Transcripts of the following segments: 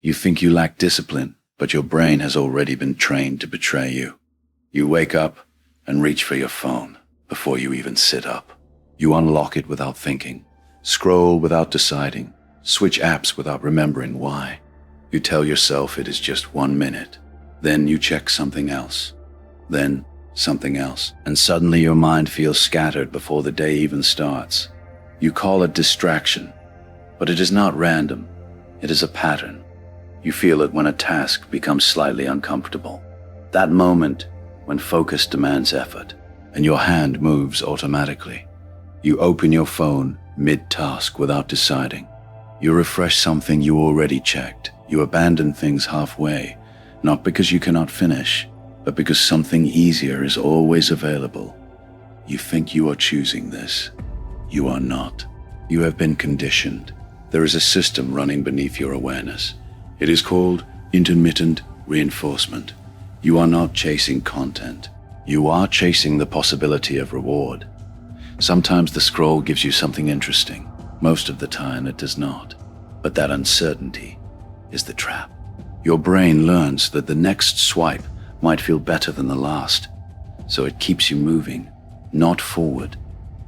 You think you lack discipline, but your brain has already been trained to betray you. You wake up and reach for your phone before you even sit up. You unlock it without thinking, scroll without deciding, switch apps without remembering why. You tell yourself it is just 1 minute. Then you check something else. Then something else. And suddenly your mind feels scattered before the day even starts. You call it distraction, but it is not random. It is a pattern. You feel it when a task becomes slightly uncomfortable. That moment when focus demands effort and your hand moves automatically. You open your phone mid-task without deciding. You refresh something you already checked. You abandon things halfway, not because you cannot finish, but because something easier is always available. You think you are choosing this. You are not. You have been conditioned. There is a system running beneath your awareness. It is called intermittent reinforcement. You are not chasing content. You are chasing the possibility of reward. Sometimes the scroll gives you something interesting. Most of the time it does not. But that uncertainty is the trap. Your brain learns that the next swipe might feel better than the last. So it keeps you moving, not forward,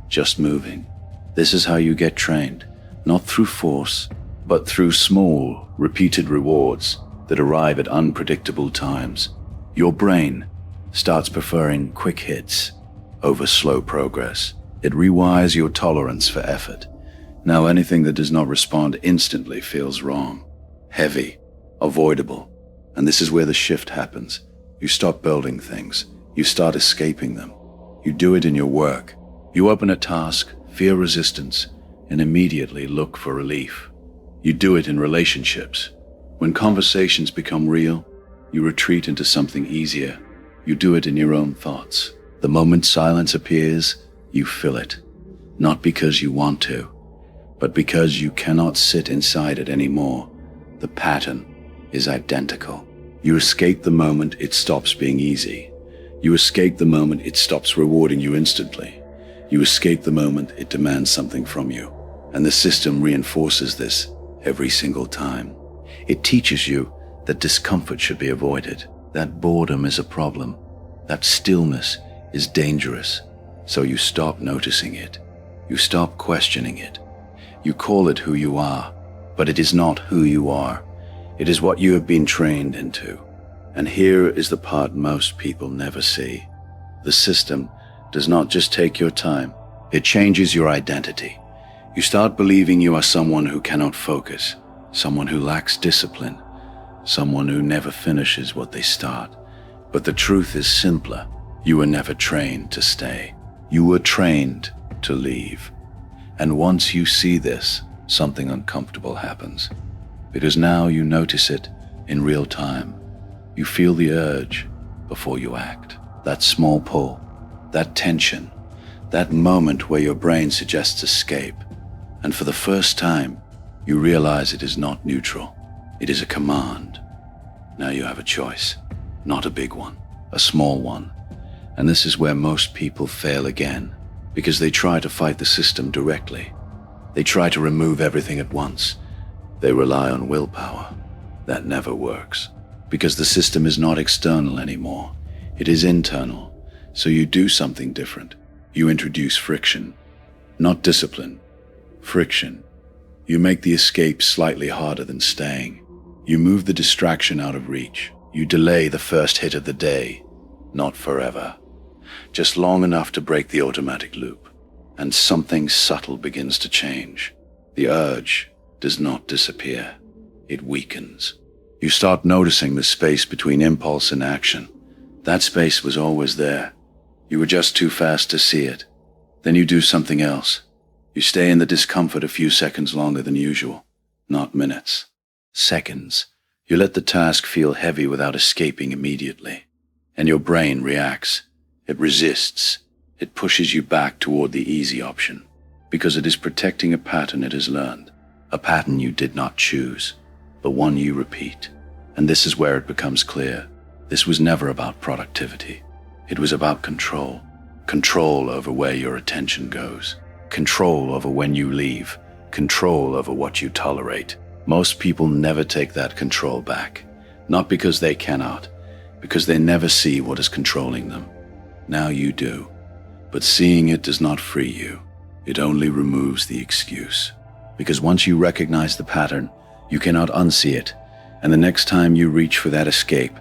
just moving. This is how you get trained, not through force, but through small, repeated rewards that arrive at unpredictable times. Your brain starts preferring quick hits over slow progress. It rewires your tolerance for effort. Now anything that does not respond instantly feels wrong, heavy, avoidable. And this is where the shift happens. You stop building things. You start escaping them. You do it in your work. You open a task, feel resistance, and immediately look for relief. You do it in relationships. When conversations become real, you retreat into something easier. You do it in your own thoughts. The moment silence appears, you fill it. Not because you want to, but because you cannot sit inside it anymore. The pattern is identical. You escape the moment it stops being easy. You escape the moment it stops rewarding you instantly. You escape the moment it demands something from you. And the system reinforces this every single time. It teaches you that discomfort should be avoided, that boredom is a problem, that stillness is dangerous. So you stop noticing it. You stop questioning it. You call it who you are, but it is not who you are. It is what you have been trained into. And here is the part most people never see. The system does not just take your time, it changes your identity. You start believing you are someone who cannot focus, someone who lacks discipline, someone who never finishes what they start. But the truth is simpler. You were never trained to stay. You were trained to leave. And once you see this, something uncomfortable happens. Because now you notice it in real time. You feel the urge before you act. That small pull, that tension, that moment where your brain suggests escape. And for the first time, you realize it is not neutral. It is a command. Now you have a choice, not a big one, a small one. And this is where most people fail again, because they try to fight the system directly. They try to remove everything at once. They rely on willpower. That never works, because the system is not external anymore. It is internal. So you do something different. You introduce friction, not discipline. Friction. You make the escape slightly harder than staying. You move the distraction out of reach. You delay the first hit of the day, not forever. Just long enough to break the automatic loop. And something subtle begins to change. The urge does not disappear. It weakens. You start noticing the space between impulse and action. That space was always there. You were just too fast to see it. Then you do something else. You stay in the discomfort a few seconds longer than usual. Not minutes. Seconds. You let the task feel heavy without escaping immediately. And your brain reacts. It resists. It pushes you back toward the easy option. Because it is protecting a pattern it has learned. A pattern you did not choose, but one you repeat. And this is where it becomes clear. This was never about productivity. It was about control. Control over where your attention goes. Control over when you leave. Control over what you tolerate. Most people never take that control back, not because they cannot, because they never see what is controlling them. Now you do, but seeing it does not free you. It only removes the excuse. Because once you recognize the pattern, you cannot unsee it, and the next time you reach for that escape,